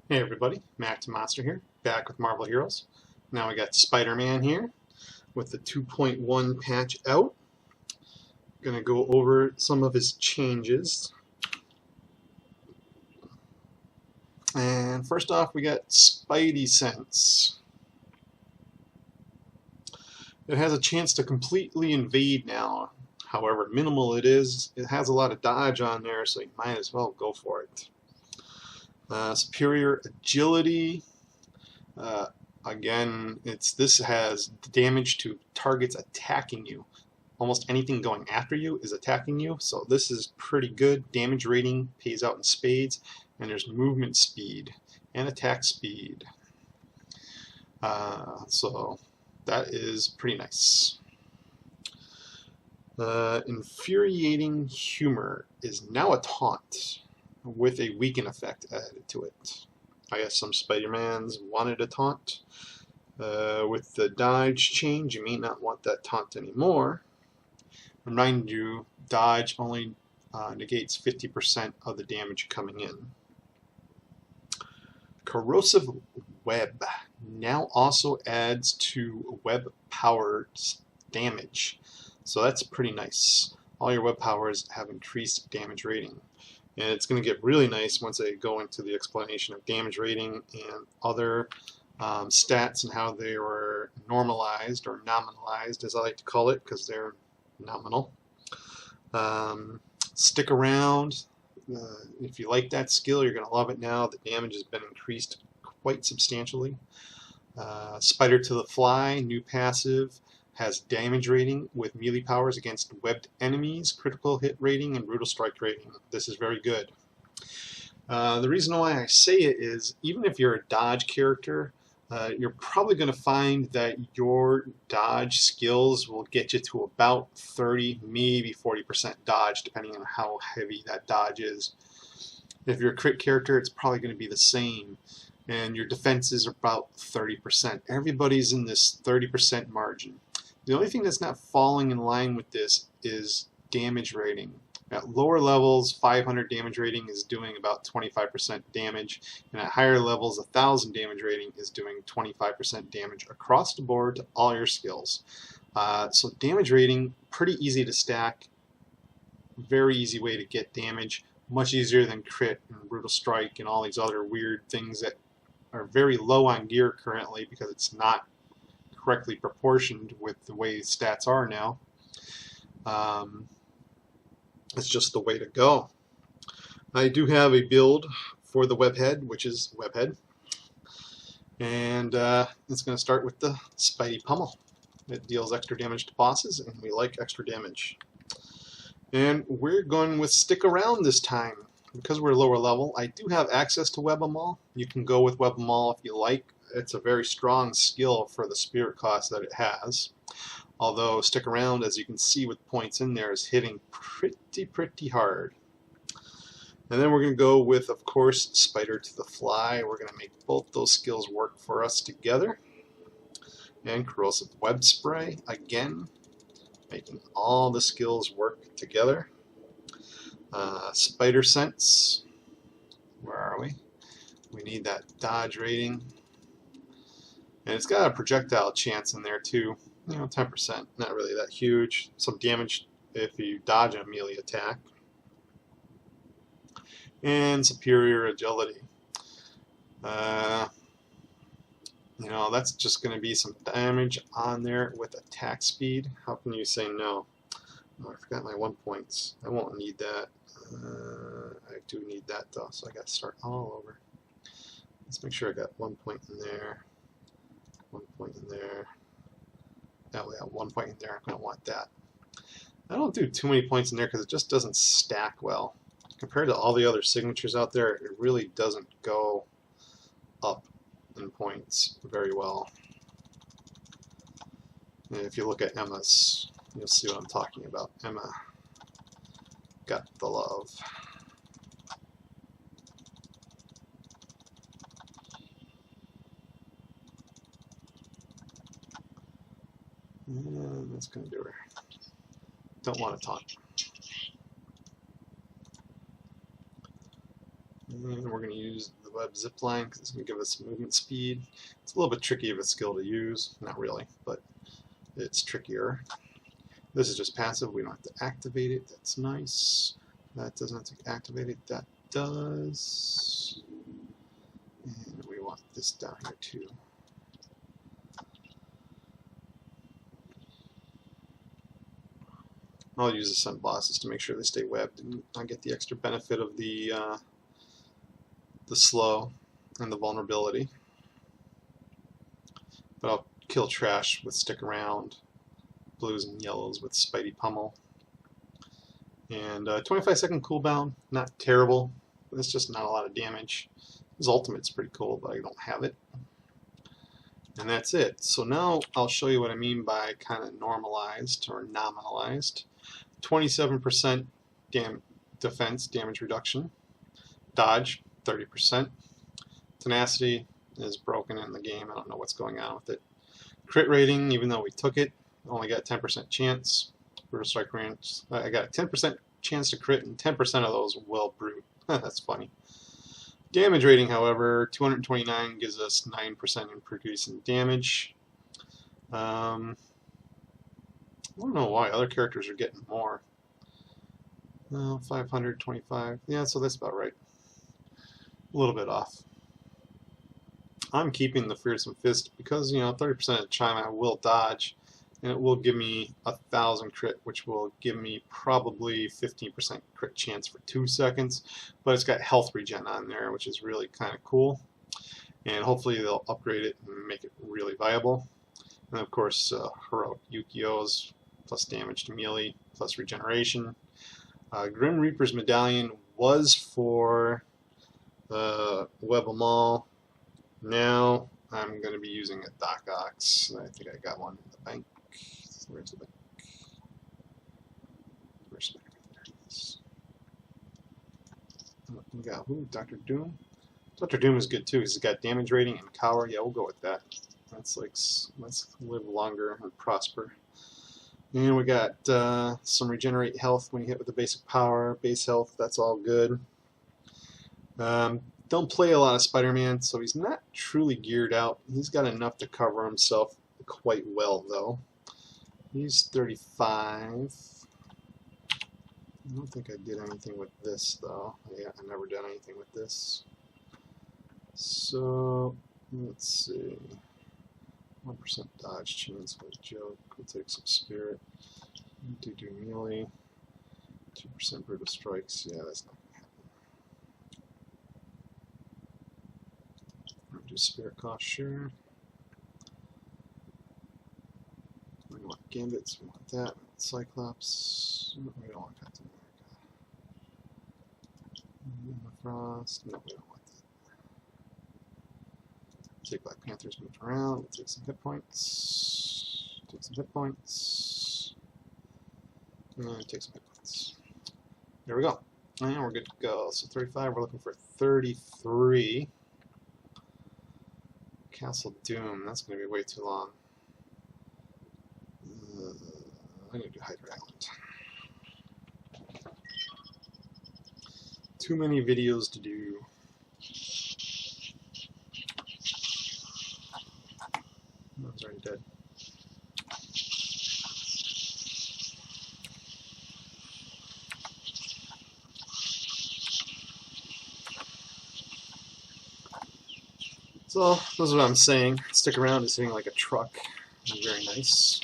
Hey everybody, Max Monster here, back with Marvel Heroes. Now we got Spider-Man here with the 2.1 patch out. Gonna go over some of his changes. And first off, we got Spidey Sense. It has a chance to completely invade now. However minimal it is, it has a lot of dodge on there, so you might as well go for it. Superior Agility. Uh, Again, this has damage to targets attacking you. Almost anything going after you is attacking you, so this is pretty good. Damage rating pays out in spades, and there's movement speed and attack speed. So that is pretty nice. Infuriating Humor is now a taunt with a weaken effect added to it. I guess some Spider-Mans wanted a taunt. With the dodge change, you may not want that taunt anymore. Remind you, dodge only negates 50% of the damage coming in. Corrosive Web now also adds to web powers damage, so that's pretty nice. All your web powers have increased damage rating, and it's going to get really nice once I go into the explanation of damage rating and other stats and how they were normalized or nominalized, as I like to call it, because they're nominal. Stick around. If you like that skill, you're going to love it now. The damage has been increased quite substantially. Spider to the Fly, new passive, has damage rating with melee powers against webbed enemies, critical hit rating, and brutal strike rating. This is very good. The reason why I say it is, even if you're a dodge character, you're probably going to find that your dodge skills will get you to about 30, maybe 40% dodge, depending on how heavy that dodge is. If you're a crit character, it's probably going to be the same, and your defenses are about 30%. Everybody's in this 30% margin. The only thing that's not falling in line with this is damage rating. At lower levels, 500 damage rating is doing about 25% damage, and at higher levels, 1000 damage rating is doing 25% damage across the board to all your skills. So damage rating, pretty easy to stack, very easy way to get damage, much easier than crit and brutal strike and all these other weird things that are very low on gear currently because it's not correctly proportioned with the way stats are now. It's just the way to go. I do have a build for the webhead, which is webhead, and it's going to start with the Spidey Pummel. It deals extra damage to bosses, and we like extra damage. And we're going with Stick Around this time. Because we're lower level, I do have access to Web 'em All. You can go with Web 'em All if you like. It's a very strong skill for the spirit cost that it has. Although Stick Around, as you can see with points in there, is hitting pretty hard. And then we're going to go with, of course, Spider to the Fly. We're going to make both those skills work for us together. And Corrosive Web Spray, again, making all the skills work together. Spider Sense, where are we? We need that dodge rating. And it's got a projectile chance in there too. 10%, not really that huge. Some damage if you dodge a melee attack. And Superior Agility. That's just going to be some damage on there with attack speed. How can you say no? Oh, I forgot my 1 points. I won't need that. I do need that though, so I got to start all over. Let's make sure I got 1 point in there. 1 point in there. Now we have 1 point in there. I'm going to want that. I don't do too many points in there because it just doesn't stack well. Compared to all the other signatures out there, it really doesn't go up in points very well. And if you look at Emma's, you'll see what I'm talking about. Emma got the love. And that's going to do her. Don't want to taunt. And we're going to use the web zipline because it's going to give us movement speed. It's a little bit tricky of a skill to use. Not really, but it's trickier. This is just passive. We don't have to activate it. That's nice. That doesn't have to activate it. That does. And we want this down here too. I'll use the sun bosses to make sure they stay webbed, and I get the extra benefit of the slow and the vulnerability. But I'll kill trash with stick around, blues and yellows with Spidey Pummel, and 25-second cooldown. Not terrible, but it's just not a lot of damage. His ultimate's pretty cool, but I don't have it. And that's it. So now I'll show you what I mean by kind of normalized or nominalized. 27% defense damage reduction. Dodge 30%. Tenacity is broken in the game. I don't know what's going on with it. Crit rating, even though we took it, only got 10% chance. Brutal strike range. I got a 10% chance to crit, and 10% of those will brute. That's funny. Damage rating, however, 229 gives us 9% increase in damage. I don't know why other characters are getting more. 525. Yeah, so that's about right. A little bit off. I'm keeping the Fearsome Fist because, 30% of the time I will dodge, and it will give me 1,000 crit, which will give me probably 15% crit chance for 2 seconds. But it's got health regen on there, which is really kind of cool. And hopefully they'll upgrade it and make it really viable. And of course, Heroic Yukio's plus damage to melee, plus regeneration. Grim Reaper's Medallion was for Web 'em All. Now I'm going to be using a Doc Ox. I think I got one in the bank. Where's the bank? Where's the bank? There it is. We got who? Dr. Doom? Dr. Doom is good too. He's got damage rating and cower. Yeah, we'll go with that. That's like, let's live longer and prosper. And we got some regenerate health when you hit with the basic power, base health. That's all good. Don't play a lot of Spider-Man, so he's not truly geared out. He's got enough to cover himself quite well, though. He's 35. I don't think I did anything with this, though. Yeah, I never done anything with this. So, let's see. 1% dodge chance for a joke. We'll take some spirit. Do melee. 2% brutal strikes. Yeah, that's not going to happen. Do spirit cost, sure. We want gambits. We want that. Cyclops. No, we don't want Captain America. Frost. No, we don't want that. Take Black Panther's move around. We'll take some hit points. Take some hit points. And take some hit points. There we go. And we're good to go. So 35, we're looking for 33. Castle Doom, that's going to be way too long. I need to do Hydra Island. Too many videos to do. One's already dead. So, this is what I'm saying. Stick around is hitting like a truck. Very nice.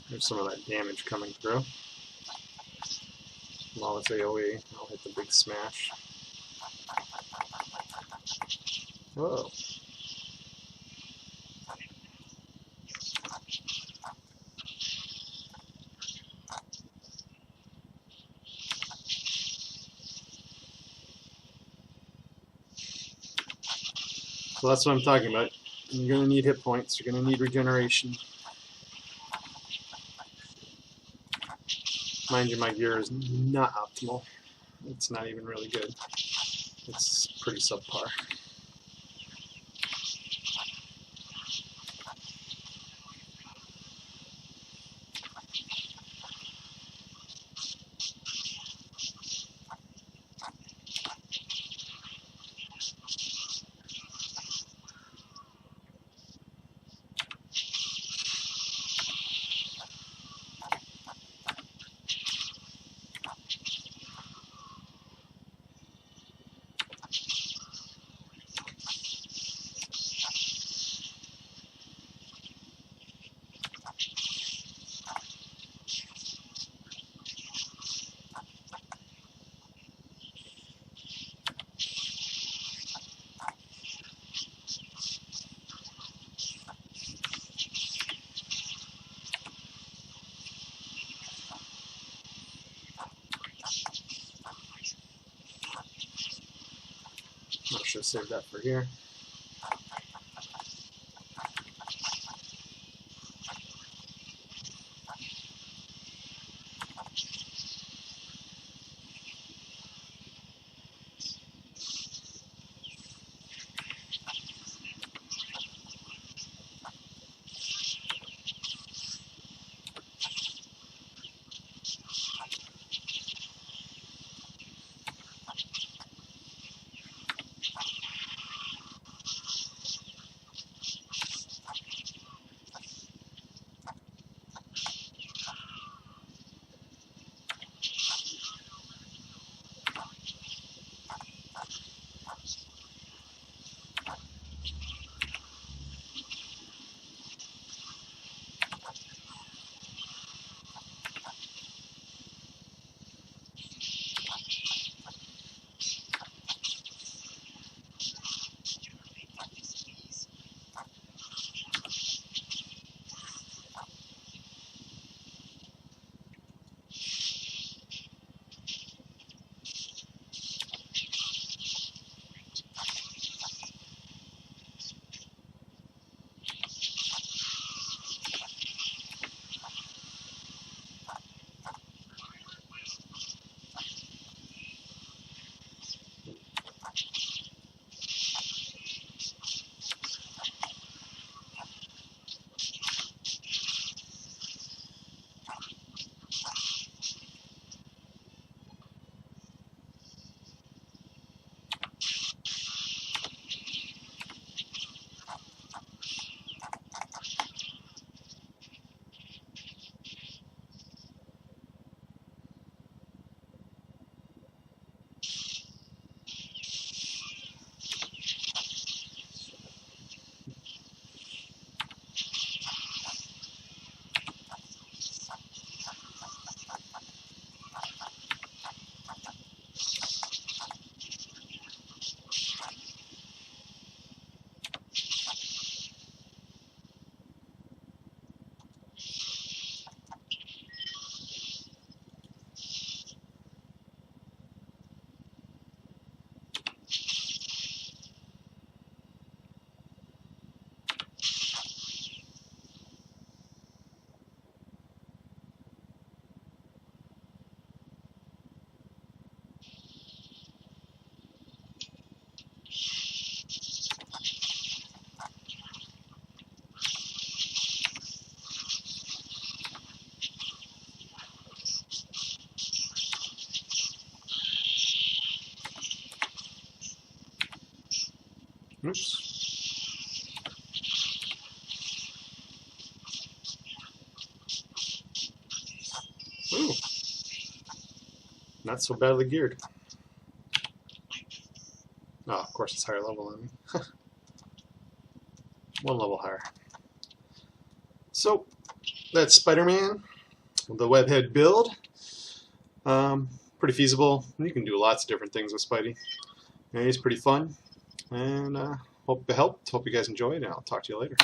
There's some of that damage coming through. While it's AoE, I'll hit the big smash. Whoa. So that's what I'm talking about. You're going to need hit points. You're going to need regeneration. Mind you, my gear is not optimal. It's not even really good. It's pretty subpar. I should have saved that for here. Oops. Ooh. Not so badly geared. Oh, of course it's higher level than me. One level higher. So, that's Spider-Man, the webhead build. Pretty feasible. You can do lots of different things with Spidey. And he's pretty fun. And hope it helped. Hope you guys enjoyed, and I'll talk to you later.